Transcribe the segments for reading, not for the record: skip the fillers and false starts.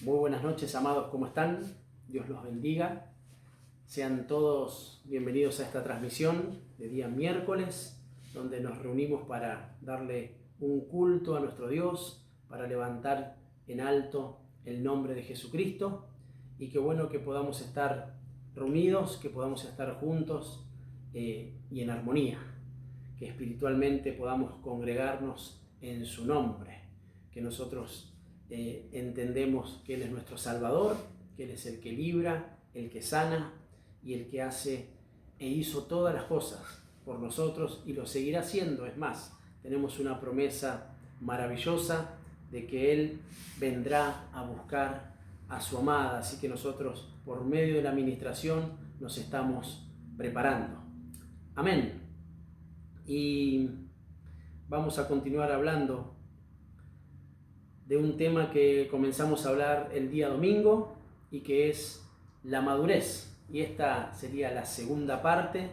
Muy buenas noches, amados, ¿cómo están? Dios los bendiga. Sean todos bienvenidos a esta transmisión de día miércoles, donde nos reunimos para darle un culto a nuestro Dios, para levantar en alto el nombre de Jesucristo. Y qué bueno que podamos estar reunidos, que podamos estar juntos y en armonía, que espiritualmente podamos congregarnos en su nombre, que nosotros entendemos que Él es nuestro Salvador, que Él es el que libra, el que sana y el que hace e hizo todas las cosas por nosotros y lo seguirá haciendo. Es más, tenemos una promesa maravillosa de que Él vendrá a buscar a su amada, así que nosotros por medio de la administración nos estamos preparando. Amén. Y vamos a continuar hablando de un tema que comenzamos a hablar el día domingo y que es la madurez. Y esta sería la segunda parte.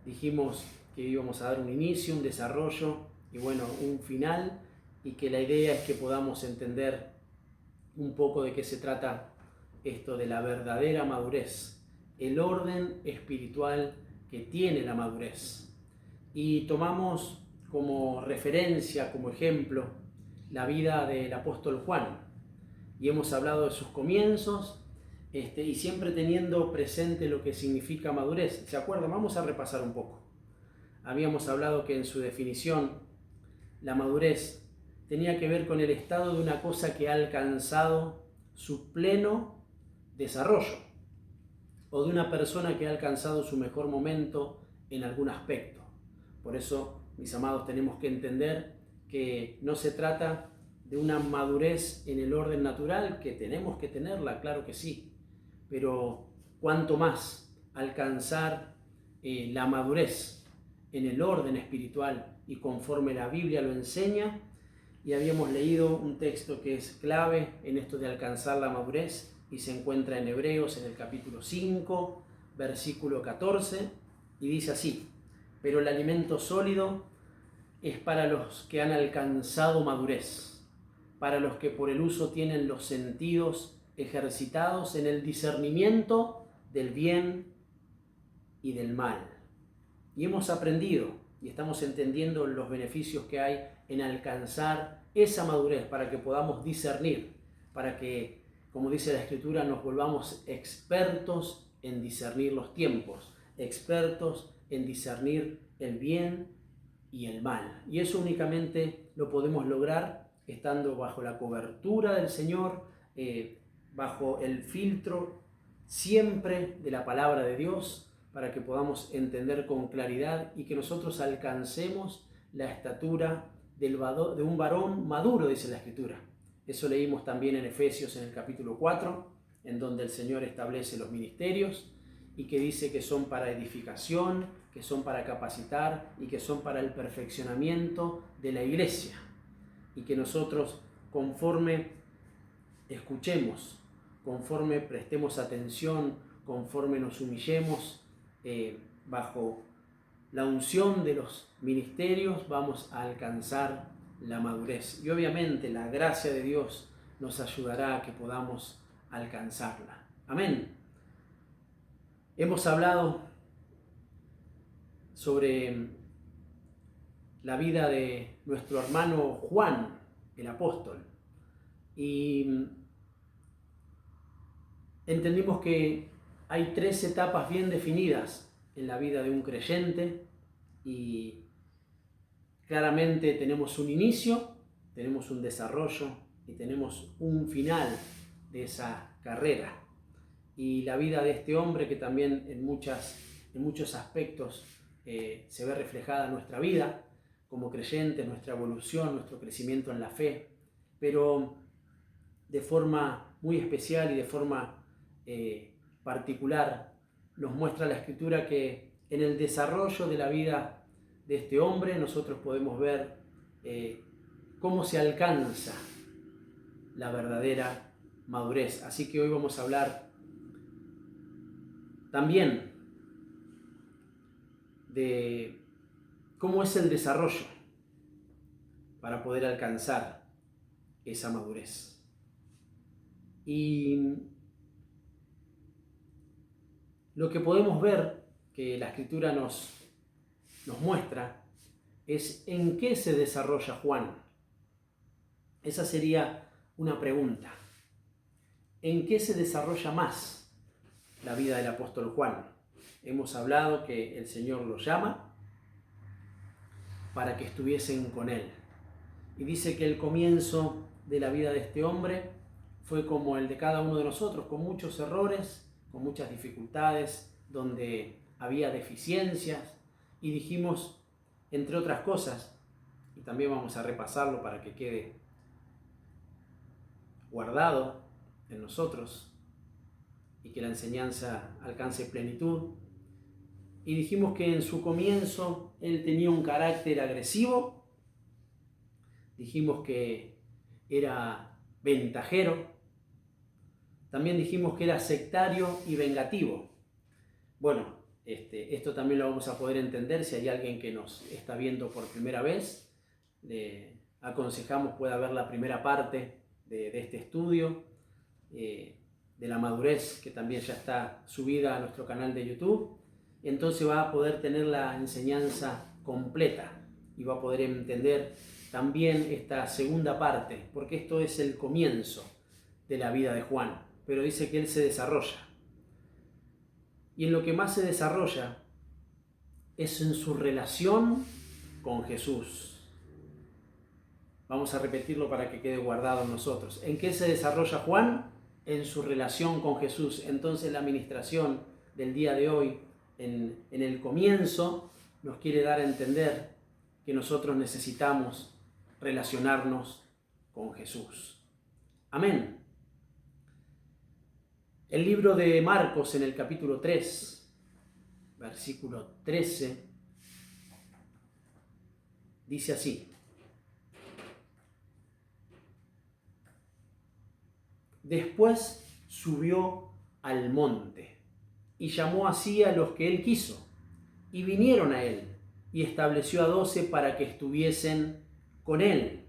Dijimos que íbamos a dar un inicio, un desarrollo y bueno, un final, y que la idea es que podamos entender un poco de qué se trata esto de la verdadera madurez, el orden espiritual que tiene la madurez. Y tomamos como referencia, como ejemplo, la vida del apóstol Juan. Y hemos hablado de sus comienzos y siempre teniendo presente lo que significa madurez. ¿Se acuerdan? Vamos a repasar un poco. Habíamos hablado que en su definición, la madurez tenía que ver con el estado de una cosa que ha alcanzado su pleno desarrollo, o de una persona que ha alcanzado su mejor momento en algún aspecto. Por eso, mis amados, tenemos que entender que no se trata de una madurez en el orden natural, que tenemos que tenerla, claro que sí, pero cuanto más alcanzar la madurez en el orden espiritual y conforme la Biblia lo enseña. Y habíamos leído un texto que es clave en esto de alcanzar la madurez y se encuentra en Hebreos en el capítulo 5, versículo 14, y dice así: pero el alimento sólido es para los que han alcanzado madurez, para los que por el uso tienen los sentidos ejercitados en el discernimiento del bien y del mal. Y hemos aprendido y estamos entendiendo los beneficios que hay en alcanzar esa madurez para que podamos discernir, para que, como dice la Escritura, nos volvamos expertos en discernir los tiempos, expertos en discernir el bien y el mal. Y eso únicamente lo podemos lograr estando bajo la cobertura del Señor, bajo el filtro siempre de la palabra de Dios, para que podamos entender con claridad y que nosotros alcancemos la estatura de un varón maduro, dice la Escritura. Eso leímos también en Efesios en el capítulo 4, en donde el Señor establece los ministerios y que dice que son para edificación, que son para capacitar y que son para el perfeccionamiento de la iglesia. Y que nosotros, conforme escuchemos, conforme prestemos atención, conforme nos humillemos bajo la unción de los ministerios, vamos a alcanzar la madurez. Y obviamente la gracia de Dios nos ayudará a que podamos alcanzarla. Amén. Hemos hablado sobre la vida de nuestro hermano Juan, el apóstol, y entendimos que hay 3 etapas bien definidas en la vida de un creyente y claramente tenemos un inicio, tenemos un desarrollo y tenemos un final de esa carrera. Y la vida de este hombre, que también en muchos aspectos se ve reflejada en nuestra vida como creyentes, nuestra evolución, nuestro crecimiento en la fe, pero de forma muy especial y de forma particular nos muestra la Escritura que en el desarrollo de la vida de este hombre nosotros podemos ver cómo se alcanza la verdadera madurez. Así que hoy vamos a hablar también de cómo es el desarrollo para poder alcanzar esa madurez. Y lo que podemos ver que la Escritura nos muestra es en qué se desarrolla Juan. Esa sería una pregunta. ¿En qué se desarrolla más la vida del apóstol Juan? Hemos hablado que el Señor lo llama para que estuviesen con él. Y dice que el comienzo de la vida de este hombre fue como el de cada uno de nosotros, con muchos errores, con muchas dificultades, donde había deficiencias. Y dijimos, entre otras cosas, y también vamos a repasarlo para que quede guardado en nosotros y que la enseñanza alcance plenitud. Y dijimos que en su comienzo él tenía un carácter agresivo. Dijimos que era ventajero. También dijimos que era sectario y vengativo. Bueno, esto también lo vamos a poder entender si hay alguien que nos está viendo por primera vez. Le aconsejamos pueda ver la primera parte de este estudio, de la madurez, que también ya está subida a nuestro canal de YouTube. Entonces va a poder tener la enseñanza completa y va a poder entender también esta segunda parte, porque esto es el comienzo de la vida de Juan, pero dice que él se desarrolla. Y en lo que más se desarrolla es en su relación con Jesús. Vamos a repetirlo para que quede guardado en nosotros. ¿En qué se desarrolla Juan? En su relación con Jesús. Entonces la administración del día de hoy, en el comienzo, nos quiere dar a entender que nosotros necesitamos relacionarnos con Jesús. Amén. El libro de Marcos, en el capítulo 3, versículo 13, dice así: Después subió al monte y llamó así a los que él quiso, y vinieron a él, y estableció a 12 para que estuviesen con él,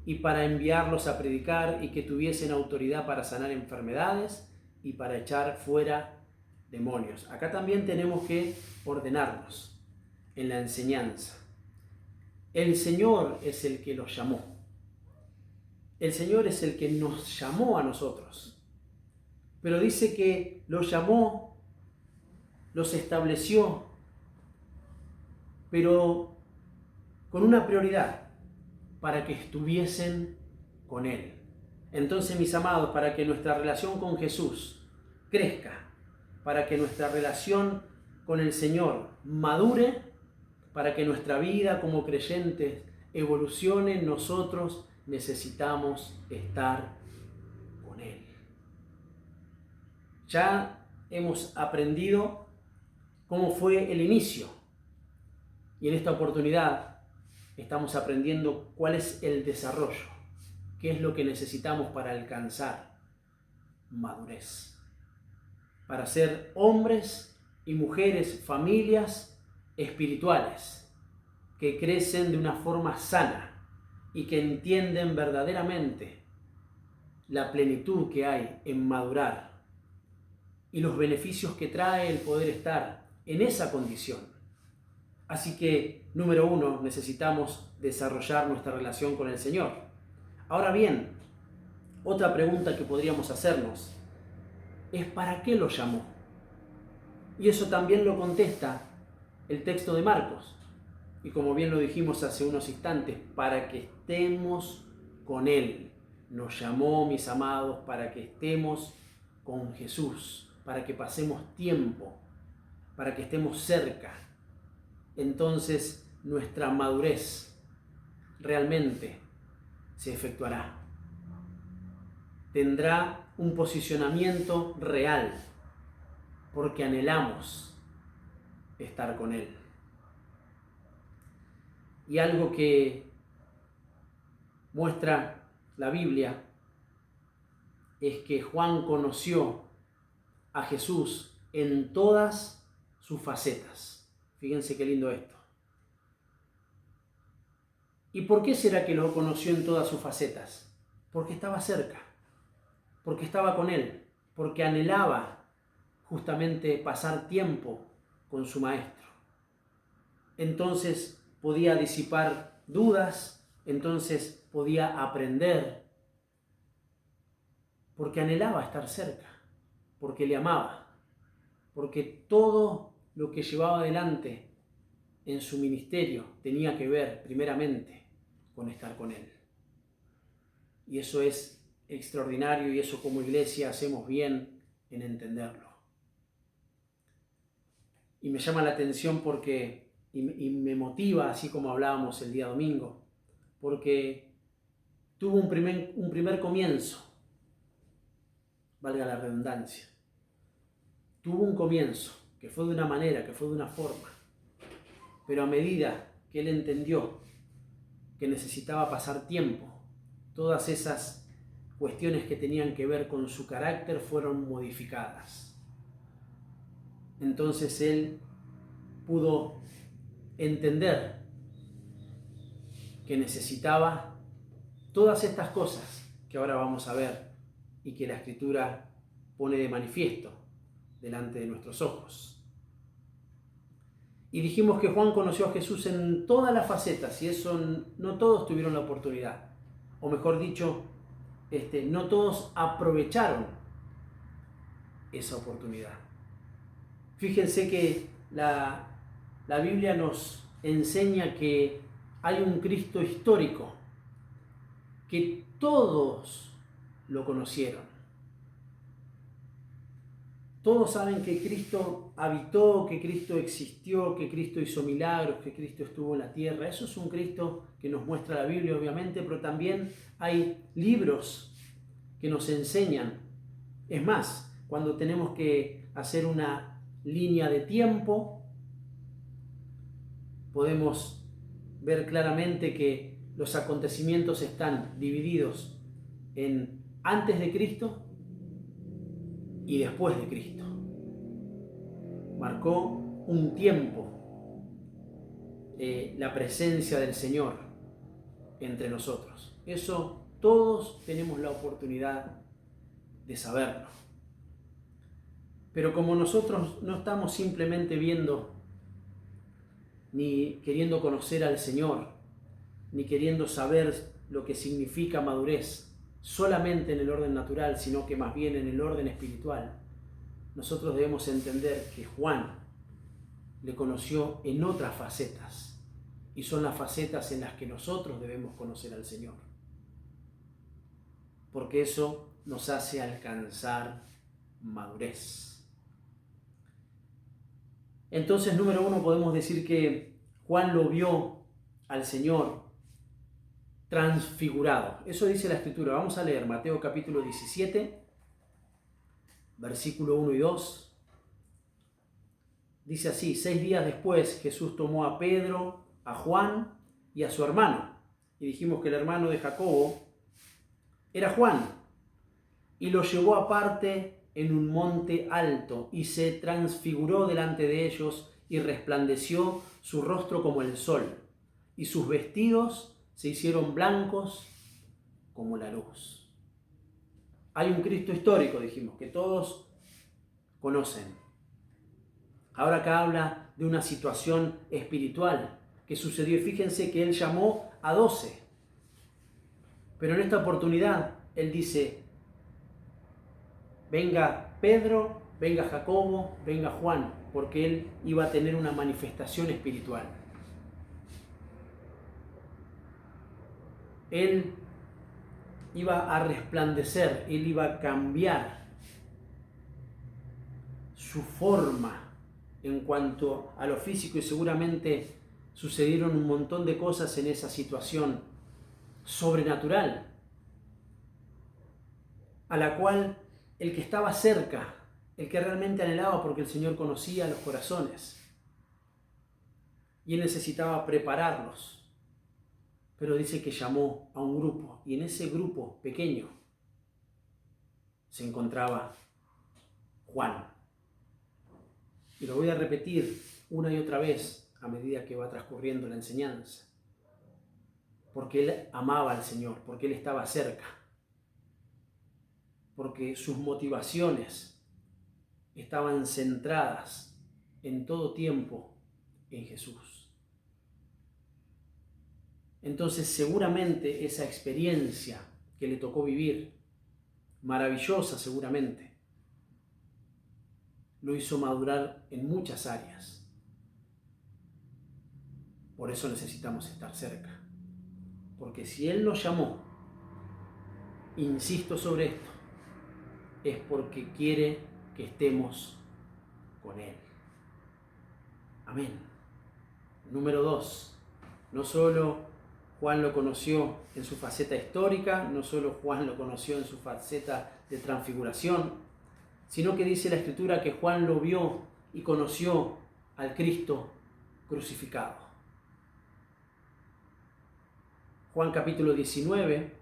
y para enviarlos a predicar, y que tuviesen autoridad para sanar enfermedades y para echar fuera demonios. Acá también tenemos que ordenarnos en la enseñanza. El Señor es el que los llamó. El Señor es el que nos llamó a nosotros. Pero dice que los llamó, los estableció, pero con una prioridad: para que estuviesen con Él. Entonces, mis amados, para que nuestra relación con Jesús crezca, para que nuestra relación con el Señor madure, para que nuestra vida como creyentes evolucione, nosotros necesitamos estar con Él. Ya hemos aprendido cómo fue el inicio, y en esta oportunidad estamos aprendiendo cuál es el desarrollo, qué es lo que necesitamos para alcanzar madurez, para ser hombres y mujeres, familias espirituales que crecen de una forma sana y que entienden verdaderamente la plenitud que hay en madurar y los beneficios que trae el poder estar en esa condición. Así que, número 1, necesitamos desarrollar nuestra relación con el Señor. Ahora bien, otra pregunta que podríamos hacernos es: ¿para qué lo llamó? Y eso también lo contesta el texto de Marcos. Y como bien lo dijimos hace unos instantes, para que estemos con Él. Nos llamó, mis amados, para que estemos con Jesús, para que pasemos tiempo, para que estemos cerca. Entonces nuestra madurez realmente se efectuará. Tendrá un posicionamiento real, porque anhelamos estar con Él. Y algo que muestra la Biblia es que Juan conoció a Jesús en todas sus facetas. Fíjense qué lindo esto. ¿Y por qué será que lo conoció en todas sus facetas? Porque estaba cerca. porque estaba con él, porque anhelaba justamente pasar tiempo con su maestro. Entonces podía disipar dudas, entonces podía aprender, porque anhelaba estar cerca, porque le amaba, porque todo lo que llevaba adelante en su ministerio tenía que ver primeramente con estar con él. Y eso es extraordinario y eso como iglesia hacemos bien en entenderlo. Y me llama la atención porque, y me motiva, así como hablábamos el día domingo, porque tuvo un primer comienzo, valga la redundancia. Tuvo un comienzo, que fue de una manera, que fue de una forma, pero a medida que él entendió que necesitaba pasar tiempo, todas esas cuestiones que tenían que ver con su carácter fueron modificadas. Entonces él pudo entender que necesitaba todas estas cosas que ahora vamos a ver y que la Escritura pone de manifiesto delante de nuestros ojos. Y dijimos que Juan conoció a Jesús en todas las facetas y eso no todos tuvieron la oportunidad. O mejor dicho, no todos aprovecharon esa oportunidad. Fíjense que la Biblia nos enseña que hay un Cristo histórico, que todos lo conocieron. Todos saben que Cristo habitó, que Cristo existió, que Cristo hizo milagros, que Cristo estuvo en la tierra. Eso es un Cristo que nos muestra la Biblia, obviamente, pero también hay libros que nos enseñan. Es más, cuando tenemos que hacer una línea de tiempo, podemos ver claramente que los acontecimientos están divididos en antes de Cristo y después de Cristo. Marcó un tiempo la presencia del Señor entre nosotros. Eso todos tenemos la oportunidad de saberlo. Pero como nosotros no estamos simplemente viendo ni queriendo conocer al Señor, ni queriendo saber lo que significa madurez solamente en el orden natural, sino que más bien en el orden espiritual, nosotros debemos entender que Juan le conoció en otras facetas, y son las facetas en las que nosotros debemos conocer al Señor, porque eso nos hace alcanzar madurez. Entonces, número uno, podemos decir que Juan lo vio al Señor transfigurado. Eso dice la Escritura. Vamos a leer Mateo capítulo 17, versículo 1 y 2. Dice así: 6 días después Jesús tomó a Pedro, a Juan y a su hermano. Y dijimos que el hermano de Jacobo era Juan. Y lo llevó aparte en un monte alto y se transfiguró delante de ellos y resplandeció su rostro como el sol. Y sus vestidos se hicieron blancos como la luz. Hay un Cristo histórico, dijimos, que todos conocen. Ahora acá habla de una situación espiritual que sucedió. Y fíjense que él llamó a 12. Pero en esta oportunidad él dice: venga Pedro, venga Jacobo, venga Juan, porque él iba a tener una manifestación espiritual. Él iba a resplandecer, él iba a cambiar su forma en cuanto a lo físico, y seguramente sucedieron un montón de cosas en esa situación sobrenatural, a la cual el que estaba cerca, el que realmente anhelaba, porque el Señor conocía los corazones y él necesitaba prepararlos. Pero dice que llamó a un grupo, y en ese grupo pequeño se encontraba Juan. Y lo voy a repetir una y otra vez a medida que va transcurriendo la enseñanza, porque él amaba al Señor, porque él estaba cerca, porque sus motivaciones estaban centradas en todo tiempo en Jesús. Entonces seguramente esa experiencia que le tocó vivir, maravillosa seguramente, lo hizo madurar en muchas áreas. Por eso necesitamos estar cerca. Porque si Él nos llamó, insisto sobre esto, es porque quiere que estemos con Él. Amén. Número 2. No solo Juan lo conoció en su faceta histórica, no solo Juan lo conoció en su faceta de transfiguración, sino que dice la Escritura que Juan lo vio y conoció al Cristo crucificado. Juan capítulo 19,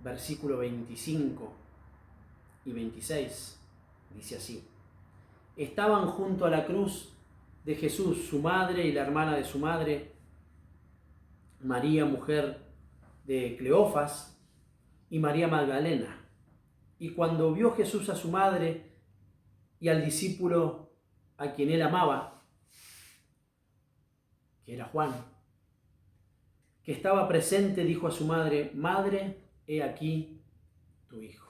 versículo 25 y 26, dice así: estaban junto a la cruz de Jesús su madre y la hermana de su madre, María, mujer de Cleofas, y María Magdalena. Y cuando vio Jesús a su madre y al discípulo a quien él amaba, que era Juan, que estaba presente, dijo a su madre: Madre, he aquí tu hijo.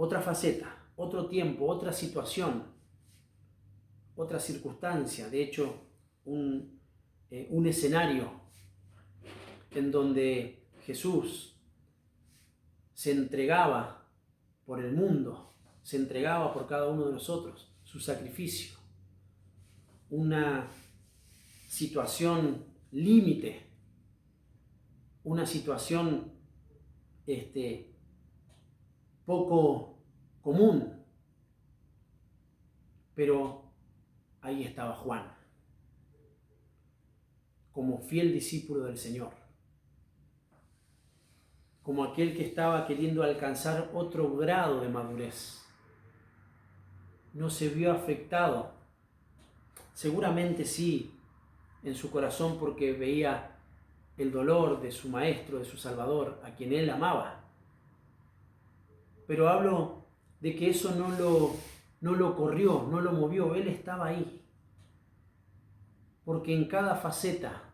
Otra faceta, otro tiempo, otra situación, otra circunstancia, de hecho, un escenario en donde Jesús se entregaba por el mundo, se entregaba por cada uno de nosotros, su sacrificio, una situación límite, una situación poco común, pero ahí estaba Juan, como fiel discípulo del Señor, como aquel que estaba queriendo alcanzar otro grado de madurez. No se vio afectado, seguramente sí, en su corazón, porque veía el dolor de su maestro, de su Salvador, a quien él amaba. Pero hablo de que eso no lo corrió, no lo movió, él estaba ahí. Porque en cada faceta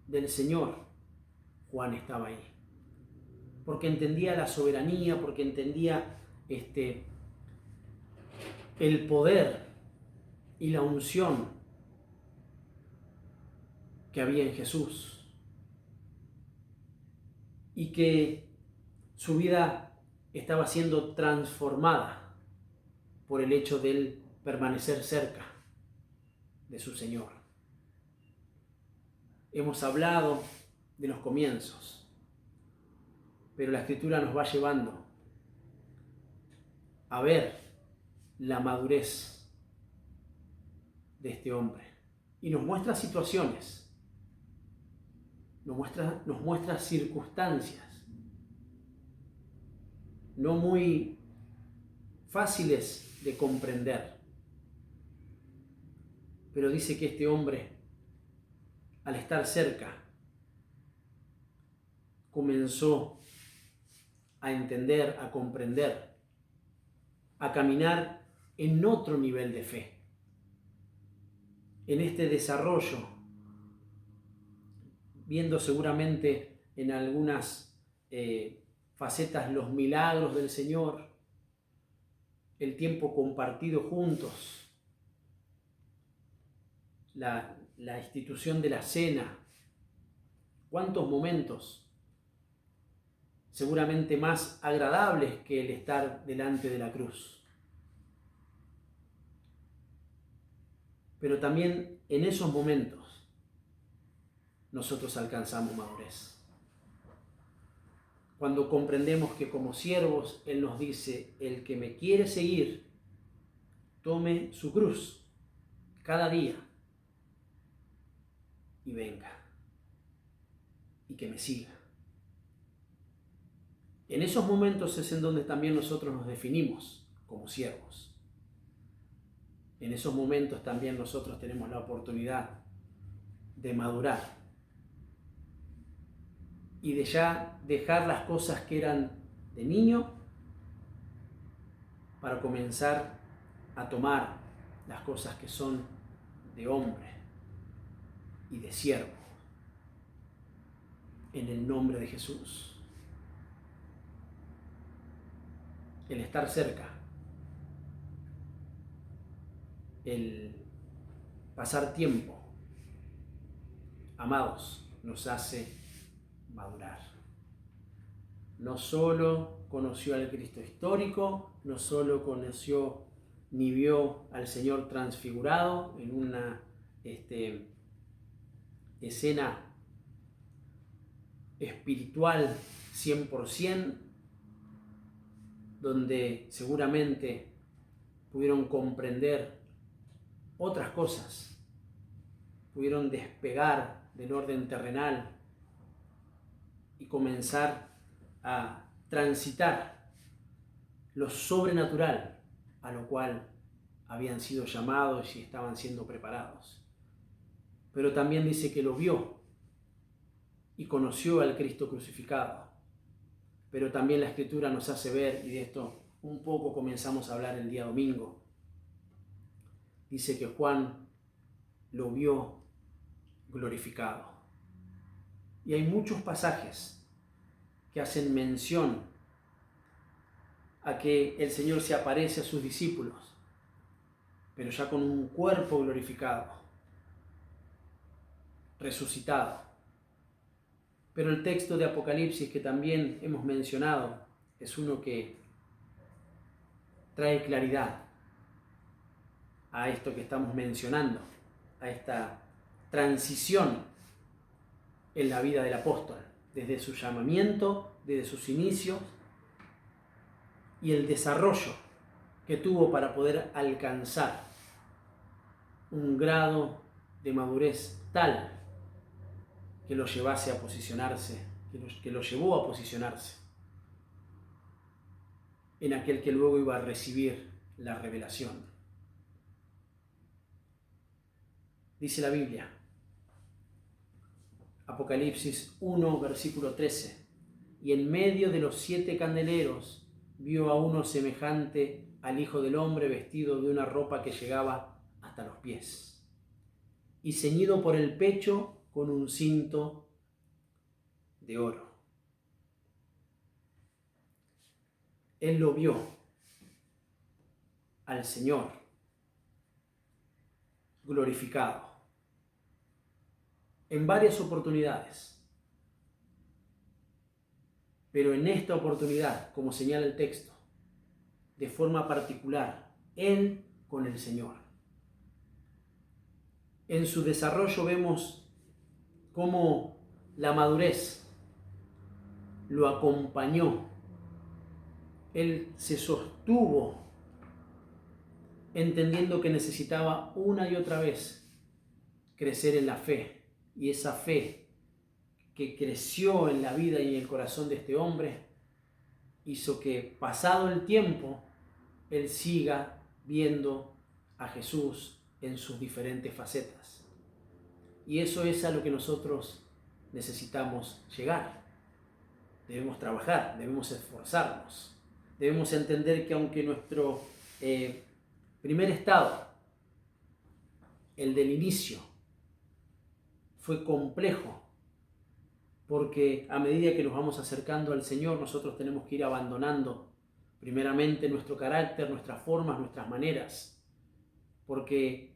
del Señor, Juan estaba ahí. Porque entendía la soberanía, porque entendía el poder y la unción que había en Jesús. Y que su vida estaba siendo transformada por el hecho de él permanecer cerca de su Señor. Hemos hablado de los comienzos, pero la Escritura nos va llevando a ver la madurez de este hombre y nos muestra situaciones, nos muestra circunstancias no muy fáciles de comprender, pero dice que este hombre, al estar cerca, comenzó a entender, a comprender, a caminar en otro nivel de fe, en este desarrollo, viendo seguramente en algunas facetas los milagros del Señor, el tiempo compartido juntos, la institución de la cena. ¿Cuántos momentos seguramente más agradables que el estar delante de la cruz? Pero también en esos momentos nosotros alcanzamos madurez. Cuando comprendemos que como siervos Él nos dice: el que me quiere seguir, tome su cruz cada día y venga, y que me siga. En esos momentos es en donde también nosotros nos definimos como siervos. En esos momentos también nosotros tenemos la oportunidad de madurar. y de ya dejar las cosas que eran de niño para comenzar a tomar las cosas que son de hombre y de siervo, en el nombre de Jesús. El estar cerca, el pasar tiempo, amados, nos hace madurar. No solo conoció al Cristo histórico, no solo conoció ni vio al Señor transfigurado en una escena espiritual 100%, donde seguramente pudieron comprender otras cosas, pudieron despegar del orden terrenal y comenzar a transitar lo sobrenatural a lo cual habían sido llamados y estaban siendo preparados. Pero también dice que lo vio y conoció al Cristo crucificado. Pero también la Escritura nos hace ver, y de esto un poco comenzamos a hablar el día domingo, dice que Juan lo vio glorificado. Y hay muchos pasajes que hacen mención a que el Señor se aparece a sus discípulos, pero ya con un cuerpo glorificado, resucitado. Pero el texto de Apocalipsis que también hemos mencionado es uno que trae claridad a esto que estamos mencionando, a esta transición en la vida del apóstol, desde su llamamiento, desde sus inicios, y el desarrollo que tuvo para poder alcanzar un grado de madurez tal que lo llevase a posicionarse, que lo llevó a posicionarse en aquel que luego iba a recibir la revelación. Dice la Biblia, Apocalipsis 1, versículo 13, y en medio de los 7 candeleros vio a uno semejante al Hijo del Hombre vestido de una ropa que llegaba hasta los pies y ceñido por el pecho con un cinto de oro. Él lo vio al Señor glorificado en varias oportunidades, pero en esta oportunidad, como señala el texto, de forma particular, Él con el Señor. En su desarrollo vemos cómo la madurez lo acompañó. Él se sostuvo entendiendo que necesitaba una y otra vez crecer en la fe. Y esa fe que creció en la vida y en el corazón de este hombre hizo que, pasado el tiempo, él siga viendo a Jesús en sus diferentes facetas. Y eso es a lo que nosotros necesitamos llegar. Debemos trabajar, debemos esforzarnos. Debemos entender que aunque nuestro primer estado, el del inicio, fue complejo, porque a medida que nos vamos acercando al Señor, nosotros tenemos que ir abandonando primeramente nuestro carácter, nuestras formas, nuestras maneras, porque,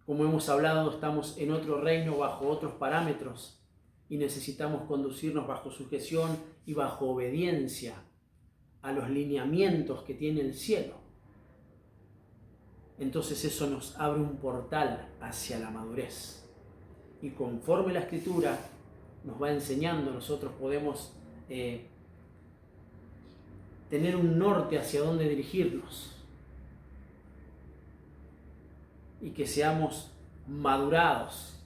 como hemos hablado, estamos en otro reino, bajo otros parámetros, y necesitamos conducirnos bajo sujeción y bajo obediencia a los lineamientos que tiene el cielo. Entonces eso nos abre un portal hacia la madurez. Y conforme la Escritura nos va enseñando, nosotros podemos tener un norte hacia dónde dirigirnos. Y que seamos madurados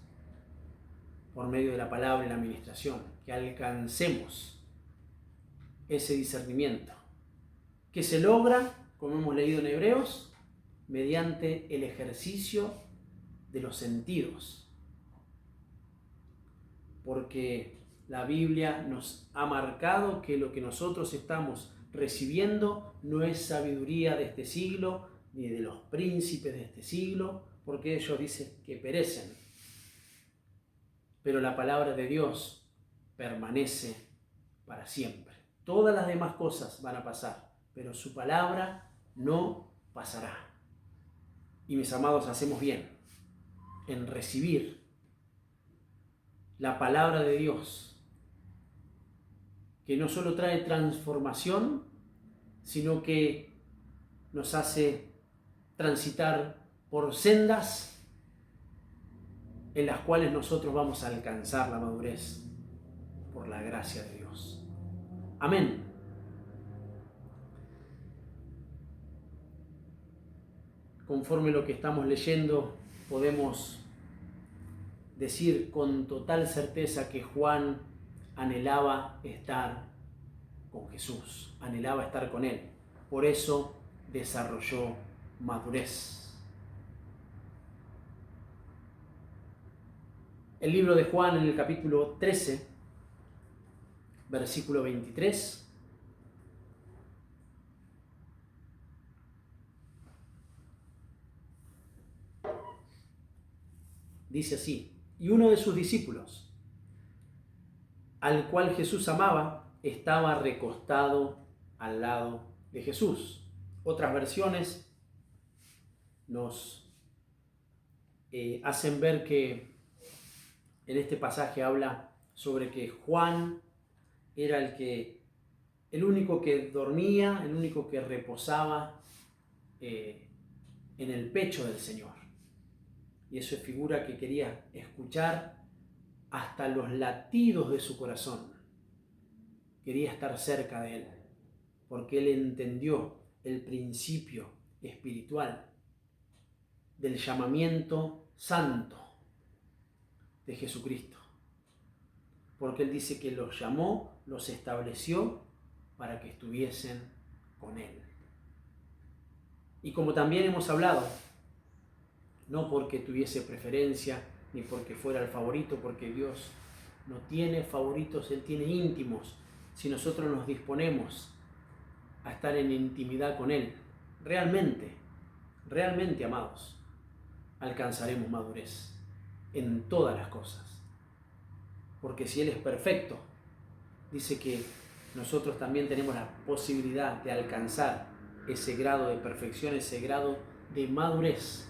por medio de la palabra y la administración. Que alcancemos ese discernimiento. Que se logra, como hemos leído en Hebreos, mediante el ejercicio de los sentidos. Porque La Biblia nos ha marcado que lo que nosotros estamos recibiendo no es sabiduría de este siglo, ni de los príncipes de este siglo, porque ellos dicen que perecen. Pero la palabra de Dios permanece para siempre. Todas las demás cosas van a pasar, pero su palabra no pasará. Y mis amados, hacemos bien en recibir la palabra de Dios, que no solo trae transformación, sino que nos hace transitar por sendas en las cuales nosotros vamos a alcanzar la madurez por la gracia de Dios. Amén. Conforme lo que estamos leyendo, podemos decir con total certeza que Juan anhelaba estar con Jesús, anhelaba estar con Él. Por eso desarrolló madurez. El libro de Juan, en el capítulo 13, versículo 23, dice así: y uno de sus discípulos, al cual Jesús amaba, estaba recostado al lado de Jesús. Otras versiones nos hacen ver que en este pasaje habla sobre que Juan era el único que dormía, el único que reposaba en el pecho del Señor. Y eso es figura que quería escuchar hasta los latidos de su corazón. Quería estar cerca de Él, porque Él entendió el principio espiritual del llamamiento santo de Jesucristo. Porque Él dice que los llamó, los estableció para que estuviesen con Él. Y como también hemos hablado, no porque tuviese preferencia, ni porque fuera el favorito, porque Dios no tiene favoritos, Él tiene íntimos. Si nosotros nos disponemos a estar en intimidad con Él, realmente, amados, alcanzaremos madurez en todas las cosas. Porque si Él es perfecto, dice que nosotros también tenemos la posibilidad de alcanzar ese grado de perfección, ese grado de madurez.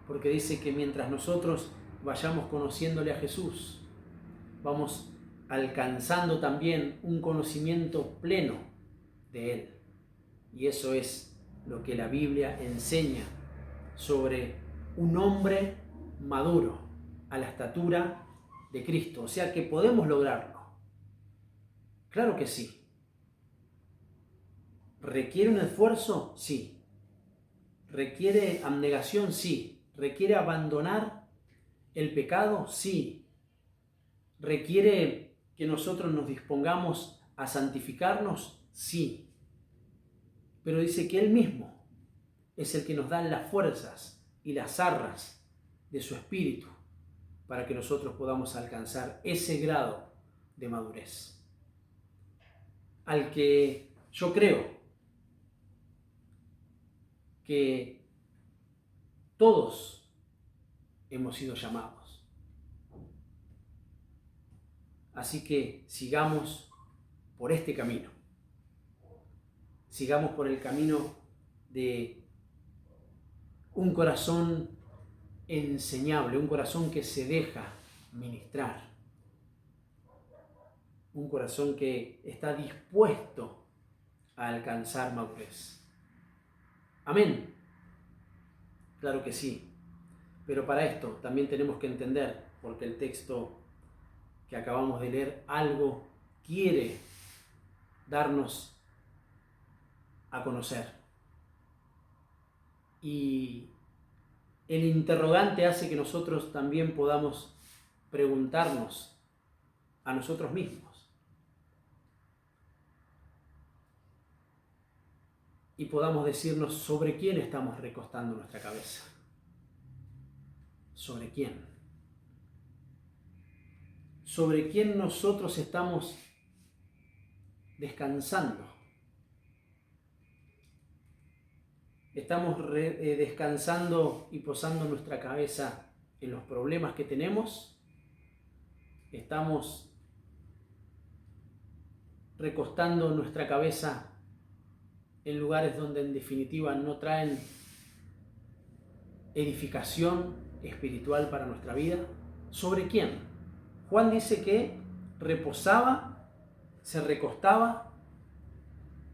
Porque dice que mientras nosotros vayamos conociéndole a Jesús, vamos alcanzando también un conocimiento pleno de Él. Y eso es lo que la Biblia enseña sobre un hombre maduro a la estatura de Cristo. O sea que podemos lograrlo. Claro que sí. ¿Requiere un esfuerzo? Sí. ¿Requiere abnegación? Sí. ¿Requiere abandonar el pecado? Sí. ¿Requiere que nosotros nos dispongamos a santificarnos? Sí. Pero dice que Él mismo es el que nos da las fuerzas y las arras de su espíritu para que nosotros podamos alcanzar ese grado de madurez al que yo creo que todos hemos sido llamados. Así que sigamos por este camino. Sigamos por el camino de un corazón enseñable, un corazón que se deja ministrar, un corazón que está dispuesto a alcanzar madurez. Amén. Claro que sí. Pero para esto también tenemos que entender, porque el texto que acabamos de leer algo quiere darnos a conocer. Y el interrogante hace que nosotros también podamos preguntarnos a nosotros mismos y podamos decirnos sobre quién estamos recostando nuestra cabeza. ¿Sobre quién? sobre quién nosotros estamos descansando. Estamos descansando y posando nuestra cabeza en los problemas que tenemos. Estamos recostando nuestra cabeza en lugares donde en definitiva no traen edificación espiritual para nuestra vida. ¿Sobre quién? Juan dice que reposaba, se recostaba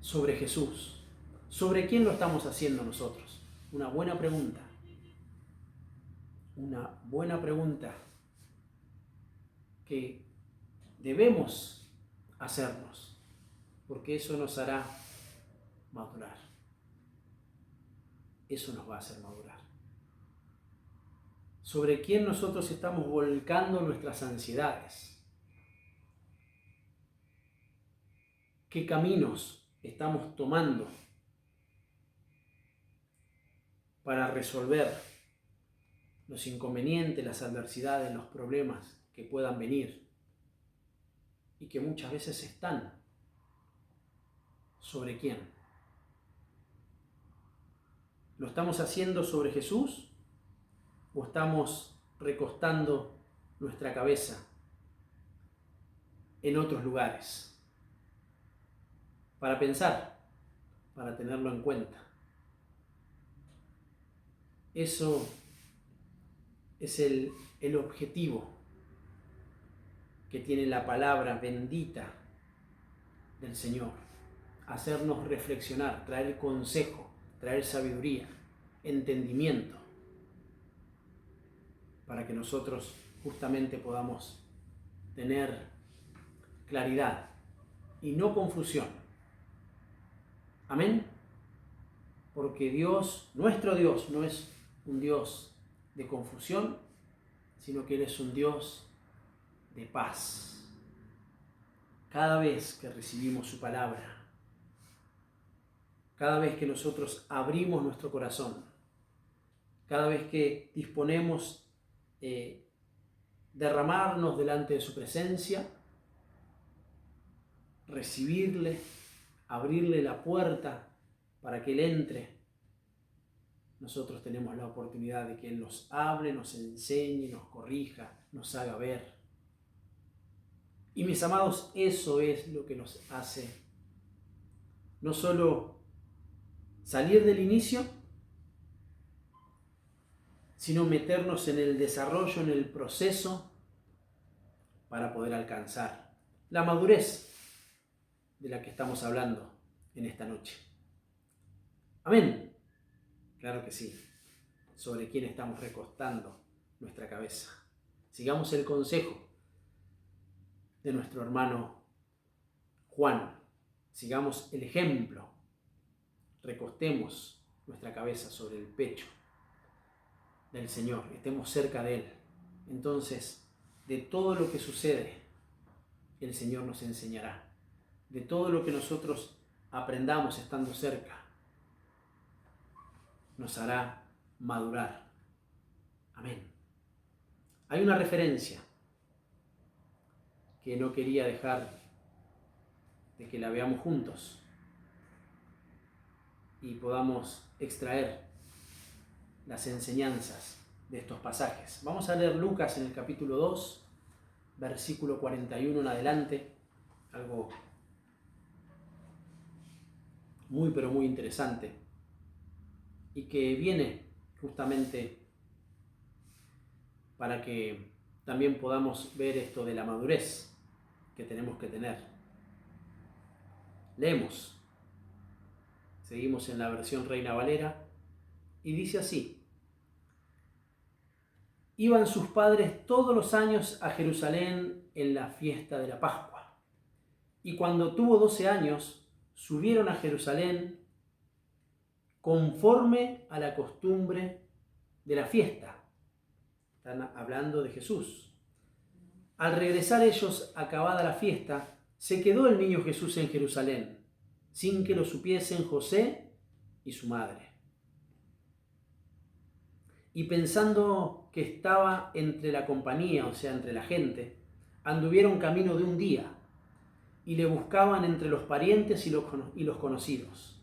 sobre Jesús. ¿Sobre quién lo estamos haciendo nosotros? Una buena pregunta. Una buena pregunta que debemos hacernos, porque eso nos hará madurar. Eso nos va a hacer madurar. Sobre quién nosotros estamos volcando nuestras ansiedades. ¿Qué caminos estamos tomando para resolver los inconvenientes, las adversidades, los problemas que puedan venir y que muchas veces están? ¿Sobre quién? ¿Lo estamos haciendo sobre Jesús o estamos recostando nuestra cabeza en otros lugares? Para pensar, para tenerlo en cuenta. Eso es el objetivo que tiene la palabra bendita del Señor. Hacernos reflexionar, traer consejo, traer sabiduría, entendimiento, para que nosotros justamente podamos tener claridad y no confusión. Amén. Porque Dios, nuestro Dios, no es un Dios de confusión, sino que Él es un Dios de paz. Cada vez que recibimos su palabra, cada vez que nosotros abrimos nuestro corazón, cada vez que disponemos derramarnos delante de su presencia, recibirle, abrirle la puerta para que Él entre, nosotros tenemos la oportunidad de que Él nos hable, nos enseñe, nos corrija, nos haga ver. Y mis amados, eso es lo que nos hace no solo salir del inicio, sino meternos en el desarrollo, en el proceso, para poder alcanzar la madurez de la que estamos hablando en esta noche. Amén. Claro que sí. Sobre quién estamos recostando nuestra cabeza. Sigamos el consejo de nuestro hermano Juan. Sigamos el ejemplo. Recostemos nuestra cabeza sobre el pecho del Señor. Estemos cerca de Él. Entonces, de todo lo que sucede, el Señor nos enseñará. De todo lo que nosotros aprendamos estando cerca, nos hará madurar. Amén. Hay una referencia que no quería dejar de que la veamos juntos y podamos extraer las enseñanzas de estos pasajes. Vamos a leer Lucas en el capítulo 2, versículo 41 en adelante, algo muy pero muy interesante y que viene justamente para que también podamos ver esto de la madurez que tenemos que tener. Leemos, seguimos en la versión Reina Valera y dice así: iban sus padres todos los años a Jerusalén en la fiesta de la Pascua, y cuando tuvo 12 años subieron a Jerusalén conforme a la costumbre de la fiesta. Están hablando de Jesús. Al regresar ellos, acabada la fiesta, se quedó el niño Jesús en Jerusalén, sin que lo supiesen José y su madre. Y pensando que estaba entre la compañía, o sea, entre la gente, Anduvieron camino de un día y le buscaban entre los parientes y los conocidos.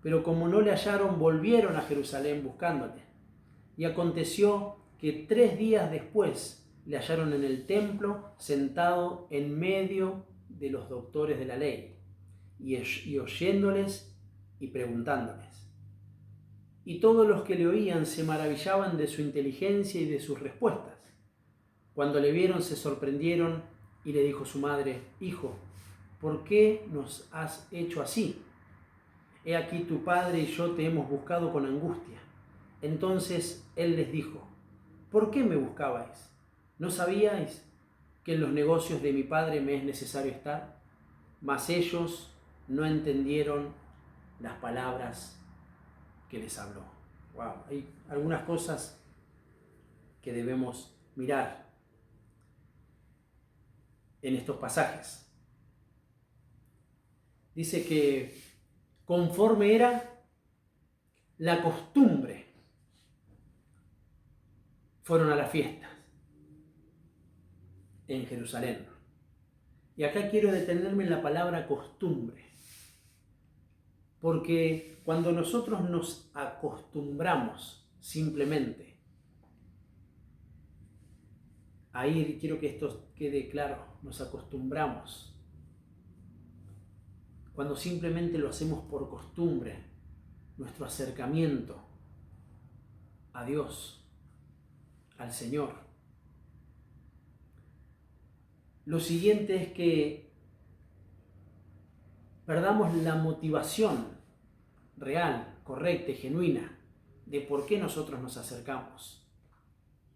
Pero como no le hallaron, volvieron a Jerusalén buscándole. Y aconteció que 3 días después le hallaron en el templo, sentado en medio de los doctores de la ley, y oyéndoles y preguntándoles. Y todos los que le oían se maravillaban de su inteligencia y de sus respuestas. Cuando le vieron se sorprendieron y le dijo su madre: Hijo, ¿por qué nos has hecho así? He aquí tu padre y yo te hemos buscado con angustia. Entonces él les dijo: ¿por qué me buscabais? ¿No sabíais que en los negocios de mi padre me es necesario estar? Mas ellos no entendieron las palabras que les habló. Wow, hay algunas cosas que debemos mirar en estos pasajes. Dice que conforme era la costumbre, fueron a las fiestas en Jerusalén. Y acá quiero detenerme en la palabra costumbre, porque cuando nosotros nos acostumbramos simplemente a ir, quiero que esto quede claro, nos acostumbramos. Cuando simplemente lo hacemos por costumbre, nuestro acercamiento a Dios, al Señor. Lo siguiente es que perdamos la motivación real, correcta y genuina de por qué nosotros nos acercamos,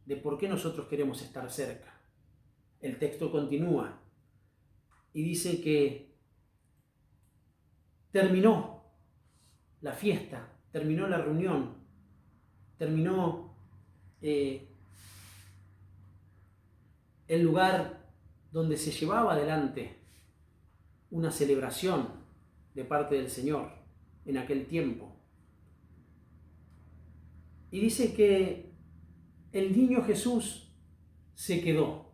de por qué nosotros queremos estar cerca. El texto continúa y dice que terminó la fiesta, terminó la reunión, terminó el lugar donde se llevaba adelante una celebración de parte del Señor en aquel tiempo. Y dice que el niño Jesús se quedó.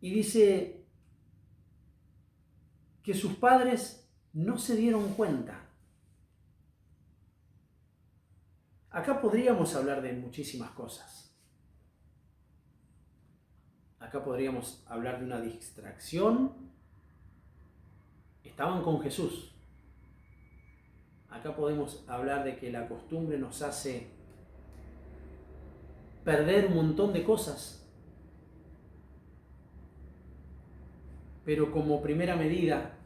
Y dice que sus padres no se dieron cuenta. Acá podríamos hablar de muchísimas cosas. Acá podríamos hablar de una distracción. Estaban con Jesús. Acá podemos hablar de que la costumbre nos hace perder un montón de cosas. Pero como primera medida,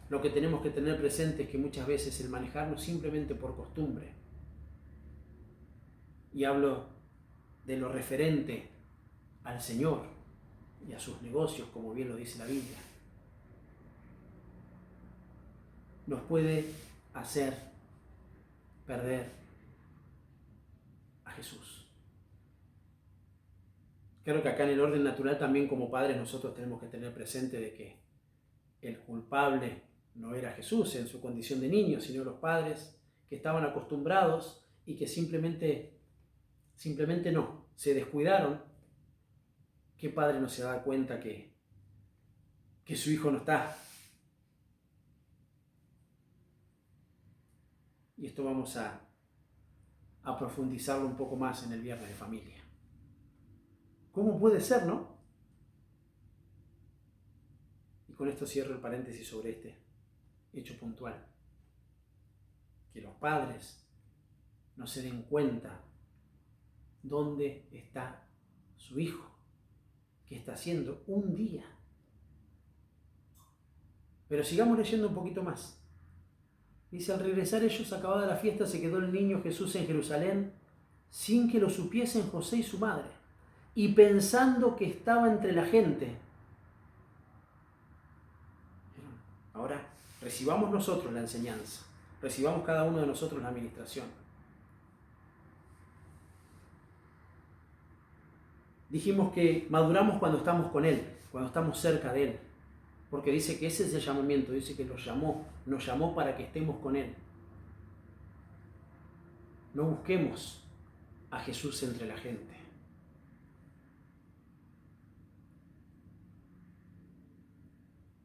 lo que tenemos que tener presente es que muchas veces el manejarnos simplemente por costumbre, y hablo de lo referente al Señor y a sus negocios, como bien lo dice la Biblia, nos puede hacer perder a Jesús. Creo que acá en el orden natural también como padres nosotros tenemos que tener presente de que el culpable no era Jesús en su condición de niño, sino los padres que estaban acostumbrados y que simplemente no, se descuidaron. ¿Qué padre no se da cuenta que su hijo no está? Y esto vamos a profundizarlo un poco más en el viernes de familia. ¿Cómo puede ser, no? Y con esto cierro el paréntesis sobre este hecho puntual. Que los padres no se den cuenta dónde está su hijo, que está haciendo un día. Pero sigamos leyendo un poquito más. Dice: al regresar ellos, acabada la fiesta, se quedó el niño Jesús en Jerusalén, sin que lo supiesen José y su madre, y pensando que estaba entre la gente. Ahora, recibamos nosotros la enseñanza, recibamos cada uno de nosotros la administración. Dijimos que maduramos cuando estamos con Él, cuando estamos cerca de Él, porque dice que ese es el llamamiento, dice que nos llamó para que estemos con Él. No busquemos a Jesús entre la gente,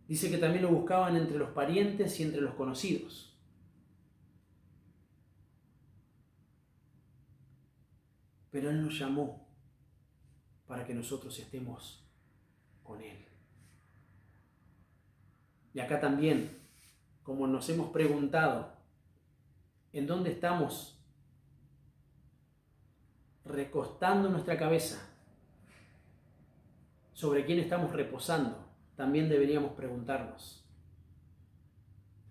Dice que también lo buscaban entre los parientes y entre los conocidos. Pero Él nos llamó para que nosotros estemos con Él. Y acá también, como nos hemos preguntado, ¿en dónde estamos recostando nuestra cabeza? ¿Sobre quién estamos reposando? También deberíamos preguntarnos,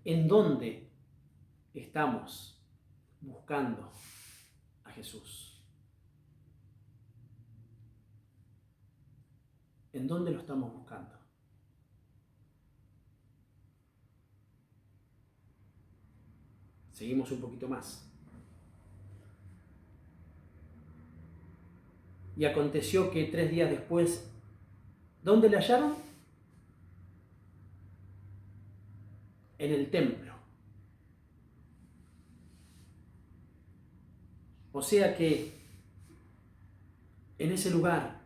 ¿en dónde estamos buscando a Jesús? ¿En dónde lo estamos buscando? Seguimos un poquito más. Y aconteció que 3 días después, ¿dónde le hallaron? En el templo. O sea que en ese lugar,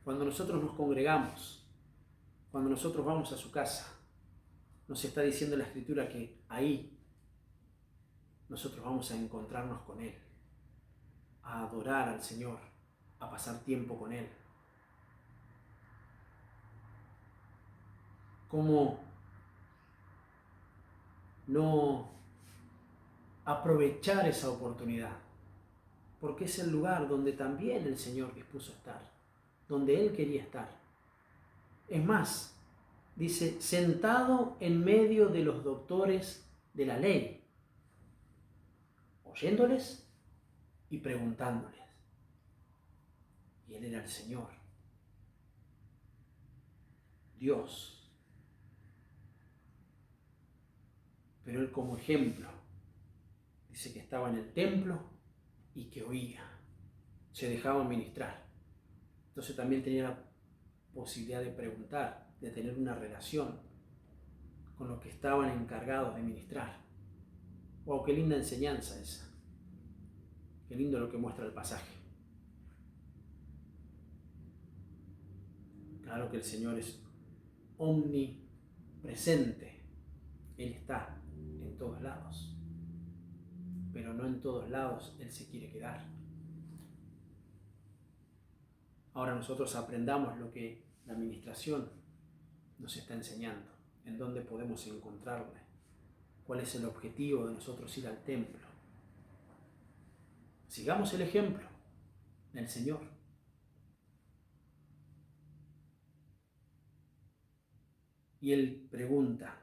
cuando nosotros nos congregamos, cuando nosotros vamos a su casa, nos está diciendo la Escritura que ahí nosotros vamos a encontrarnos con Él, a adorar al Señor, a pasar tiempo con Él. ¿Cómo no aprovechar esa oportunidad? Porque es el lugar donde también el Señor dispuso estar, donde Él quería estar. Es más, dice, sentado en medio de los doctores de la ley, oyéndoles y preguntándoles. Y Él era el Señor, Dios. Pero Él como ejemplo, dice que estaba en el templo y que oía, se dejaba ministrar. Entonces también tenía la posibilidad de preguntar, de tener una relación con los que estaban encargados de ministrar. ¡Wow! ¡Qué linda enseñanza esa! ¡Qué lindo lo que muestra el pasaje! Claro que el Señor es omnipresente. Él está en todos lados. Pero no en todos lados Él se quiere quedar. Ahora nosotros aprendamos lo que la administración nos está enseñando, en dónde podemos encontrarle, cuál es el objetivo de nosotros ir al templo. Sigamos el ejemplo del Señor. Y Él pregunta,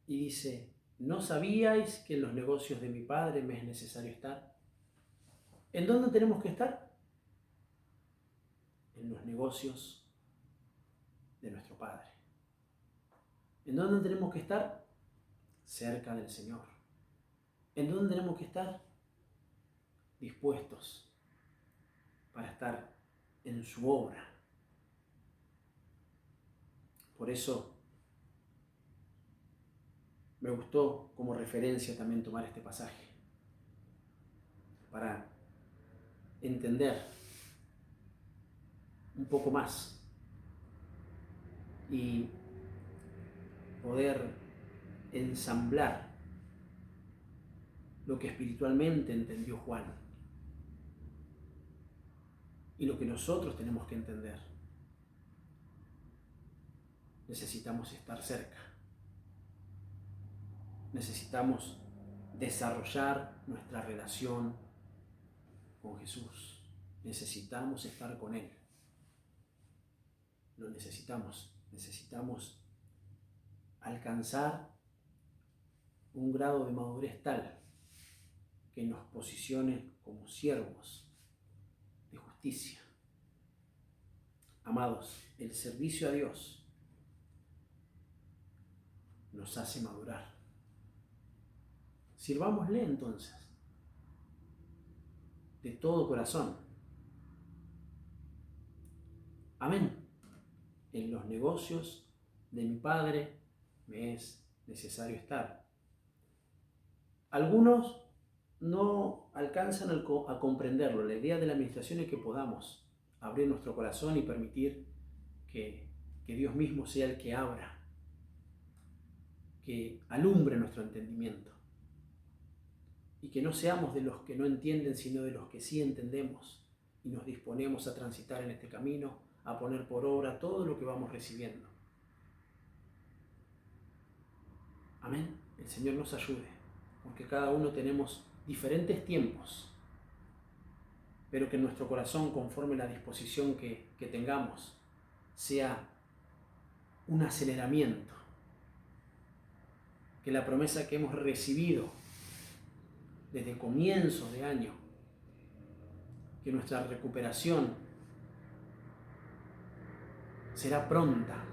y dice, ¿no sabíais que en los negocios de mi Padre me es necesario estar? ¿En dónde tenemos que estar? En los negocios de nuestro Padre. ¿En dónde tenemos que estar? Cerca del Señor. ¿En dónde tenemos que estar? Dispuestos para estar en su obra. Por eso me gustó como referencia también tomar este pasaje, para entender un poco más y poder ensamblar lo que espiritualmente entendió Juan y lo que nosotros tenemos que entender. Necesitamos estar cerca. Necesitamos desarrollar nuestra relación con Jesús. Necesitamos estar con Él. Lo necesitamos. Necesitamos alcanzar un grado de madurez tal que nos posicione como siervos de justicia. Amados, el servicio a Dios nos hace madurar. Sirvámosle entonces, de todo corazón. Amén. En los negocios de mi Padre me es necesario estar. Algunos no alcanzan a comprenderlo. La idea de la administración es que podamos abrir nuestro corazón y permitir que Dios mismo sea el que abra, que alumbre nuestro entendimiento. Y que no seamos de los que no entienden, sino de los que sí entendemos y nos disponemos a transitar en este camino, a poner por obra todo lo que vamos recibiendo. Amén. El Señor nos ayude, porque cada uno tenemos diferentes tiempos, pero que en nuestro corazón, conforme la disposición que tengamos, sea un aceleramiento, que la promesa que hemos recibido desde comienzos de año, que nuestra recuperación será pronta,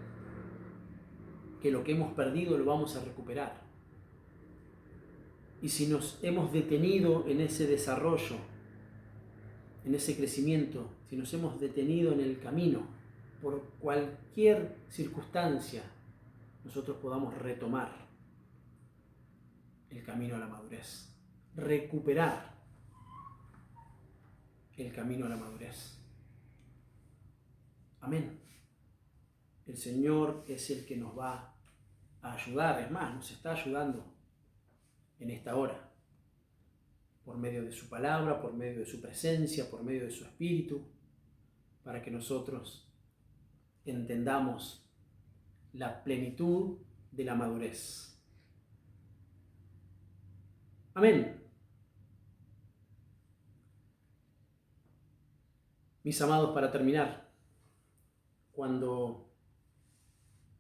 que lo que hemos perdido lo vamos a recuperar. Y si nos hemos detenido en ese desarrollo, en ese crecimiento, si nos hemos detenido en el camino, por cualquier circunstancia, nosotros podamos retomar el camino a la madurez, recuperar el camino a la madurez. Amén. El Señor es el que nos va a ayudar, es más, nos está ayudando en esta hora, por medio de su palabra, por medio de su presencia, por medio de su Espíritu, para que nosotros entendamos la plenitud de la madurez. Amén. Mis amados, para terminar, cuando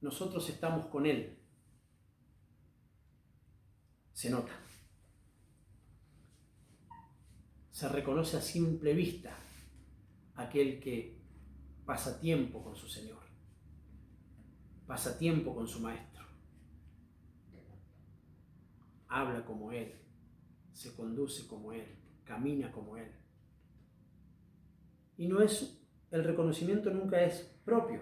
nosotros estamos con Él, se nota. Se reconoce a simple vista aquel que pasa tiempo con su Señor, pasa tiempo con su Maestro, habla como Él, se conduce como Él, camina como Él. Y el reconocimiento nunca es propio.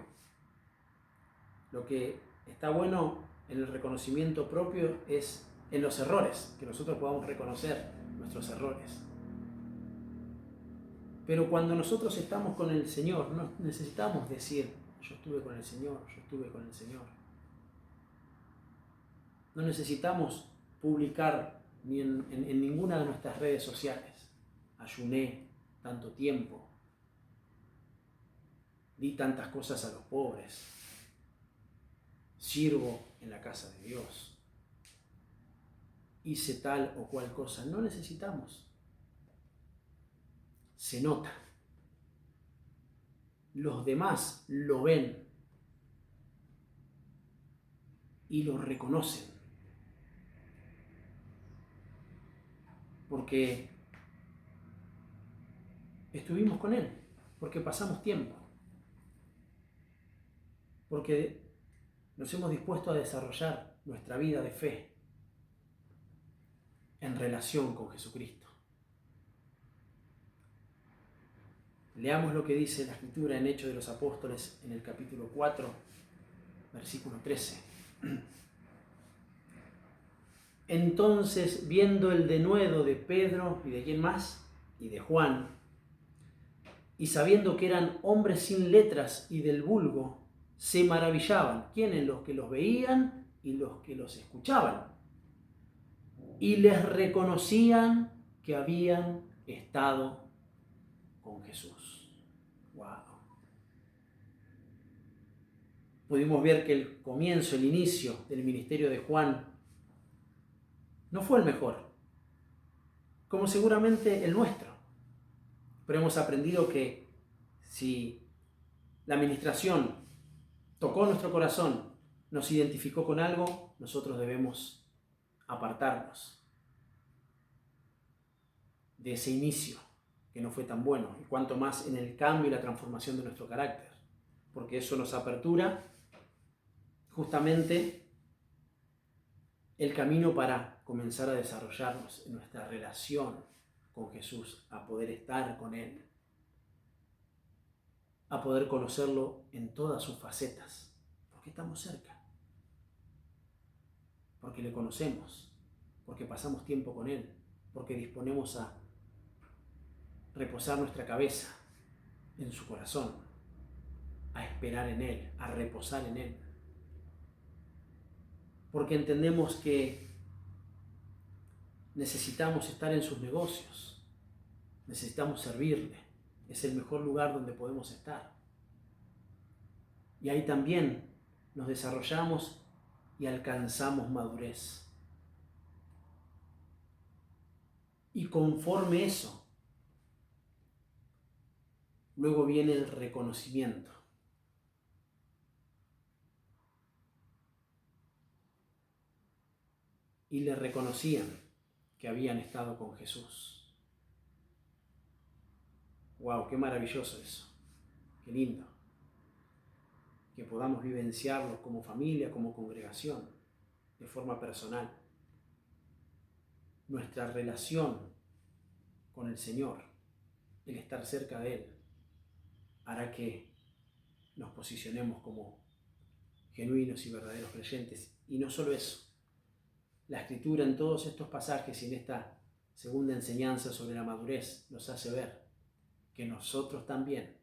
Lo que está bueno en el reconocimiento propio es en los errores, que nosotros podamos reconocer nuestros errores. Pero cuando nosotros estamos con el Señor, no necesitamos decir, yo estuve con el Señor, yo estuve con el Señor. No necesitamos publicar ni en ninguna de nuestras redes sociales. Ayuné tanto tiempo, di tantas cosas a los pobres, sirvo en la casa de Dios, hice tal o cual cosa. No necesitamos. Se nota. Los demás lo ven y lo reconocen. Porque estuvimos con Él, porque pasamos tiempo, porque nos hemos dispuesto a desarrollar nuestra vida de fe en relación con Jesucristo. Leamos lo que dice la Escritura en Hechos de los Apóstoles en el capítulo 4, versículo 13. Entonces, viendo el denuedo de Pedro y de quién más, y de Juan, y sabiendo que eran hombres sin letras y del vulgo, se maravillaban. ¿Quiénes? Los que los veían y los que los escuchaban. Y les reconocían que habían estado con Jesús. ¡Wow! Pudimos ver que el comienzo, el inicio del ministerio de Juan no fue el mejor, como seguramente el nuestro. Pero hemos aprendido que si la administración tocó nuestro corazón, nos identificó con algo, nosotros debemos apartarnos de ese inicio que no fue tan bueno, y cuanto más en el cambio y la transformación de nuestro carácter, porque eso nos apertura justamente el camino para comenzar a desarrollarnos en nuestra relación con Jesús, a poder estar con Él, a poder conocerlo en todas sus facetas, porque estamos cerca, porque le conocemos, porque pasamos tiempo con Él, porque disponemos a reposar nuestra cabeza en su corazón, a esperar en Él, a reposar en Él. Porque entendemos que necesitamos estar en sus negocios, necesitamos servirle, es el mejor lugar donde podemos estar. Y ahí también nos desarrollamos y alcanzamos madurez. Y conforme eso, luego viene el reconocimiento. Y le reconocían que habían estado con Jesús. ¡Wow! ¡Qué maravilloso eso! ¡Qué lindo! Que podamos vivenciarlo como familia, como congregación, de forma personal. Nuestra relación con el Señor, el estar cerca de Él, hará que nos posicionemos como genuinos y verdaderos creyentes. Y no solo eso, la Escritura en todos estos pasajes y en esta segunda enseñanza sobre la madurez nos hace ver que nosotros también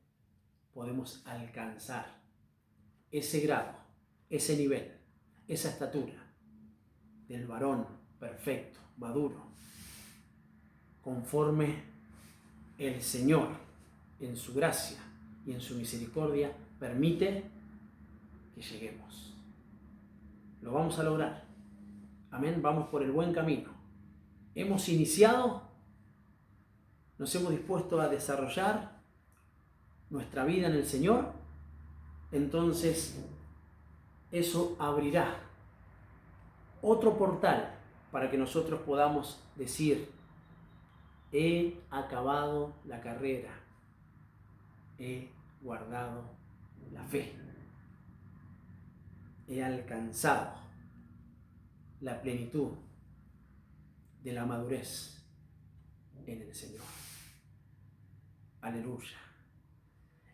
podemos alcanzar ese grado, ese nivel, esa estatura del varón perfecto, maduro, conforme el Señor en su gracia y en su misericordia permite que lleguemos. Lo vamos a lograr. Amén, vamos por el buen camino. Hemos iniciado, nos hemos dispuesto a desarrollar nuestra vida en el Señor, entonces eso abrirá otro portal para que nosotros podamos decir: he acabado la carrera, he guardado la fe, he alcanzado la plenitud de la madurez en el Señor. Aleluya.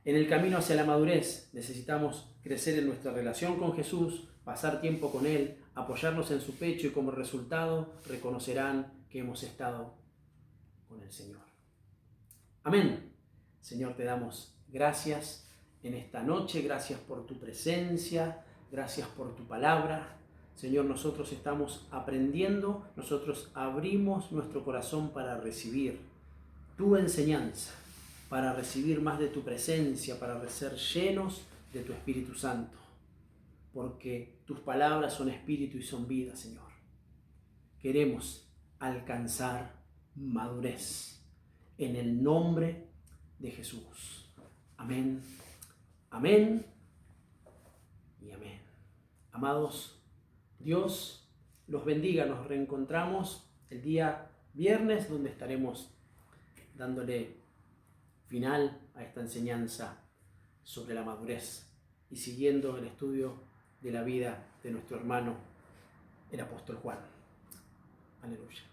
En el camino hacia la madurez necesitamos crecer en nuestra relación con Jesús, pasar tiempo con Él, apoyarnos en su pecho y como resultado reconocerán que hemos estado con el Señor. Amén. Señor, te damos gracias en esta noche, gracias por tu presencia, gracias por tu palabra. Señor, nosotros estamos aprendiendo, nosotros abrimos nuestro corazón para recibir tu enseñanza, para recibir más de tu presencia, para ser llenos de tu Espíritu Santo, porque tus palabras son espíritu y son vida, Señor. Queremos alcanzar madurez en el nombre de Jesús. Amén, amén y amén. Amados, Dios los bendiga. Nos reencontramos el día viernes, donde estaremos dándole final a esta enseñanza sobre la madurez y siguiendo el estudio de la vida de nuestro hermano, el apóstol Juan. Aleluya.